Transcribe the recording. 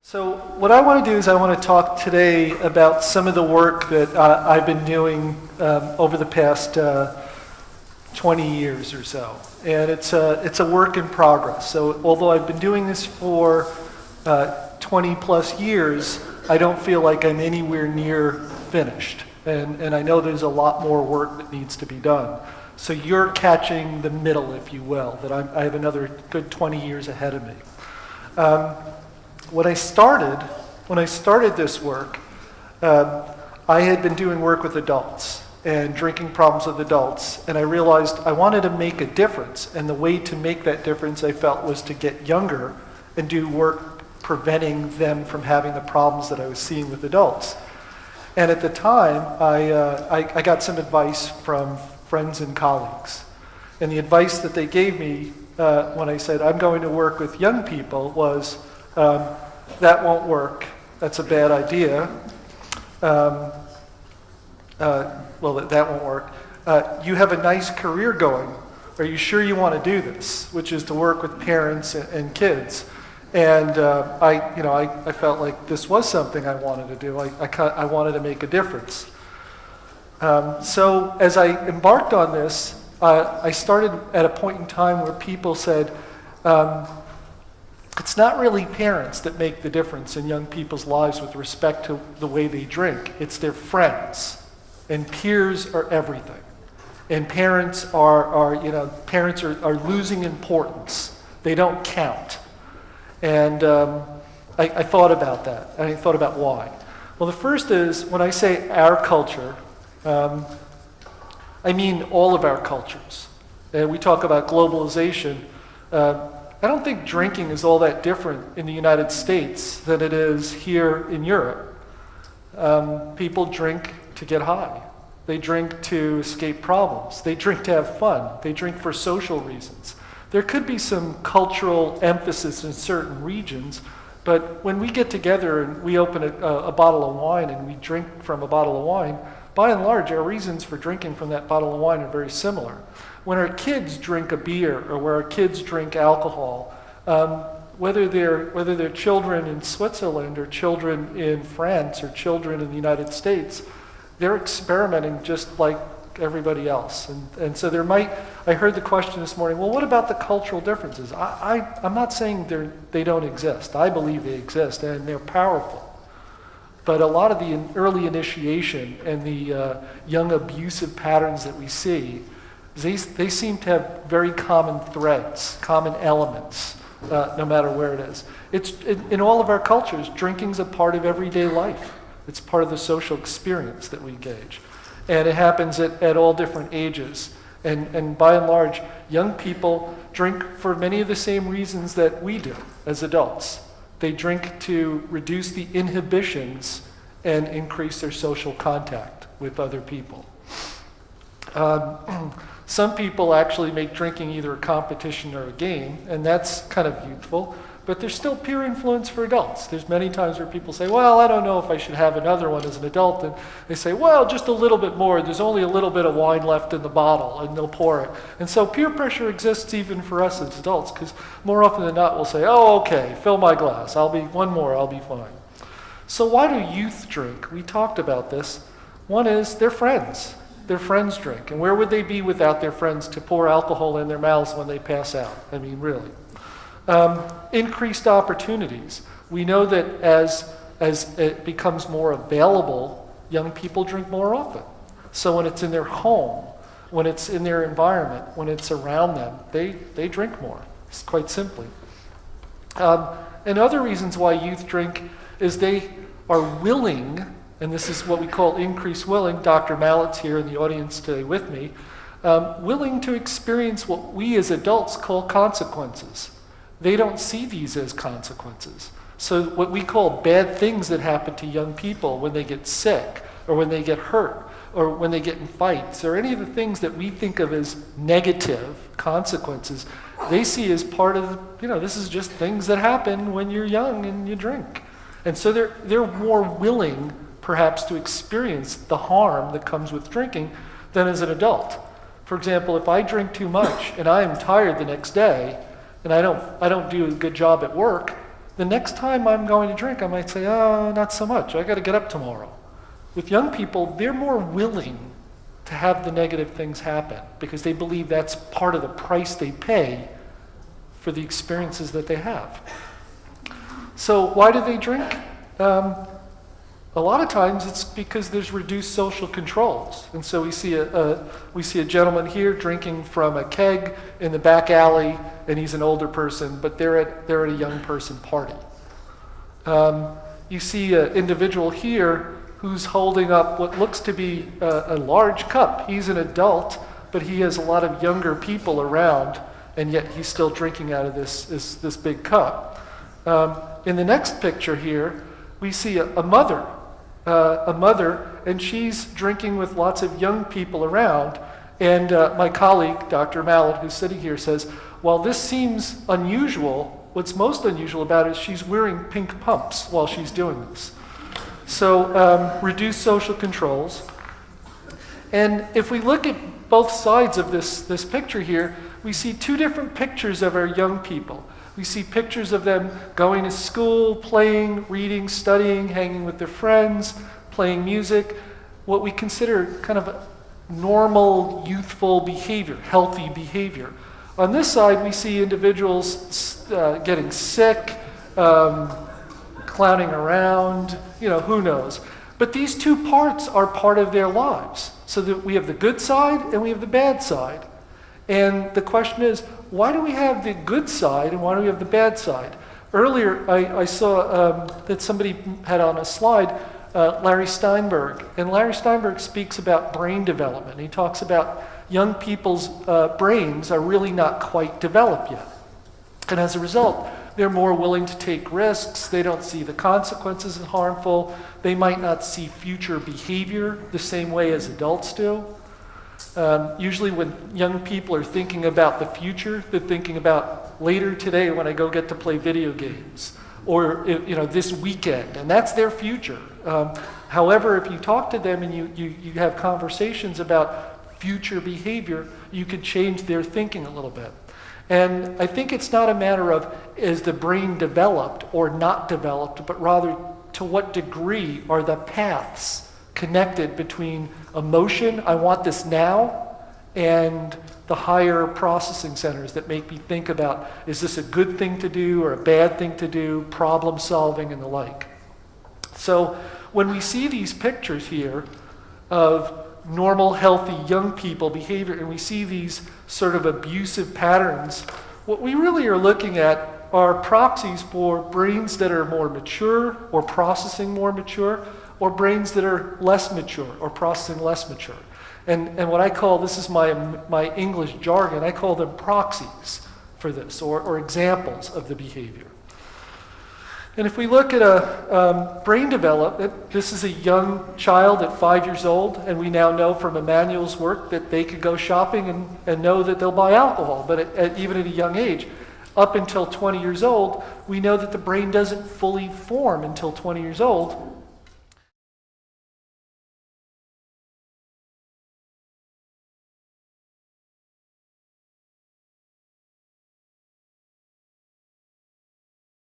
So what I want to do is I want to talk today about some of the work that I've been doing over the past 20 years or so. And it's a work in progress. So although I've been doing this for 20 plus years, I don't feel like I'm anywhere near finished. And I know there's a lot more work that needs to be done. So you're catching the middle, if you will, that I have another good 20 years ahead of me. When I started this work, I had been doing work with adults and drinking problems with adults, and I realized I wanted to make a difference, and the way to make that difference I felt was to get younger and do work preventing them from having the problems that I was seeing with adults. And at the time, I got some advice from friends and colleagues, and the advice that they gave me when I said I'm going to work with young people was, that won't work. That's a bad idea. That won't work. You have a nice career going. Are you sure you want to do this? Which is to work with parents and kids. And I felt like this was something I wanted to do. I wanted to make a difference. So as I embarked on this, I started at a point in time where people said, it's not really parents that make the difference in young people's lives with respect to the way they drink. It's their friends. And peers are everything. And parents are losing importance. They don't count. And I thought about that. And I thought about why. Well, the first is, when I say our culture, I mean all of our cultures. And we talk about globalization. I don't think drinking is all that different in the United States than it is here in Europe. People drink to get high. They drink to escape problems. They drink to have fun. They drink for social reasons. There could be some cultural emphasis in certain regions, but when we get together and we open a bottle of wine and we drink from a bottle of wine, by and large, our reasons for drinking from that bottle of wine are very similar. When our kids drink a beer or where our kids drink alcohol, whether they're children in Switzerland or children in France or children in the United States, they're experimenting just like everybody else. And so I heard the question this morning, well, what about the cultural differences? I'm not saying they don't exist. I believe they exist and they're powerful. But a lot of the early initiation and the young abusive patterns that we see, they seem to have very common threads, common elements, no matter where it is. In all of our cultures, drinking's a part of everyday life. It's part of the social experience that we engage. And it happens at all different ages. And by and large, young people drink for many of the same reasons that we do as adults. They drink to reduce the inhibitions and increase their social contact with other people. Some people actually make drinking either a competition or a game, and that's kind of youthful, but there's still peer influence for adults. There's many times where people say, well, I don't know if I should have another one as an adult, and they say, well, just a little bit more. There's only a little bit of wine left in the bottle, and they'll pour it. And so peer pressure exists even for us as adults, because more often than not, we'll say, oh, okay, fill my glass. I'll be fine. So why do youth drink? We talked about this. One is their friends. Their friends drink. And where would they be without their friends to pour alcohol in their mouths when they pass out? I mean, really. Increased opportunities. We know that as it becomes more available, young people drink more often. So when it's in their home, when it's in their environment, when it's around them, they drink more, quite simply. And other reasons why youth drink is they are willing, and this is what we call increased willing. Dr. Mallett's here in the audience today with me, willing to experience what we as adults call consequences. They don't see these as consequences. So what we call bad things that happen to young people when they get sick or when they get hurt or when they get in fights or any of the things that we think of as negative consequences, they see as part of, this is just things that happen when you're young and you drink. And so they're more willing perhaps to experience the harm that comes with drinking than as an adult. For example, if I drink too much and I am tired the next day and I don't do a good job at work, The next time I'm going to drink, I might say, oh, not so much. I got to get up tomorrow. With young people, they're more willing to have the negative things happen because they believe that's part of the price they pay for the experiences that they have. So why do they drink? A lot of times it's because there's reduced social controls. And so we see a gentleman here drinking from a keg in the back alley, and he's an older person, but they're at a young person party. You see an individual here who's holding up what looks to be a large cup. He's an adult, but he has a lot of younger people around, and yet he's still drinking out of this big cup. In the next picture here, we see a mother, and she's drinking with lots of young people around. And my colleague, Dr. Mallet, who's sitting here, says, while this seems unusual, what's most unusual about it is she's wearing pink pumps while she's doing this. So reduced social controls. And if we look at both sides of this picture here, we see two different pictures of our young people. We see pictures of them going to school, playing, reading, studying, hanging with their friends, playing music, what we consider kind of normal, youthful behavior, healthy behavior. On this side, we see individuals getting sick, clowning around, who knows. But these two parts are part of their lives. So that we have the good side and we have the bad side. And the question is, why do we have the good side and why do we have the bad side? Earlier, I saw that somebody had on a slide Larry Steinberg. And Larry Steinberg speaks about brain development. He talks about young people's brains are really not quite developed yet. And as a result, they're more willing to take risks. They don't see the consequences as harmful. They might not see future behavior the same way as adults do. Usually when young people are thinking about the future, they're thinking about later today when I go get to play video games, or this weekend, and that's their future. However, if you talk to them and you have conversations about future behavior, you could change their thinking a little bit. And I think it's not a matter of is the brain developed or not developed, but rather to what degree are the paths connected between emotion, I want this now, and the higher processing centers that make me think about, is this a good thing to do or a bad thing to do, problem solving and the like. So when we see these pictures here of normal, healthy, young people behavior, and we see these sort of abusive patterns, what we really are looking at are proxies for brains that are more mature or processing more mature, or brains that are less mature or processing less mature. And what I call, this is my English jargon, I call them proxies for this, or examples of the behavior. And if we look at a brain development, this is a young child at 5 years old, and we now know from Emmanuel's work that they could go shopping and know that they'll buy alcohol, but even at a young age. Up until 20 years old, we know that the brain doesn't fully form until 20 years old,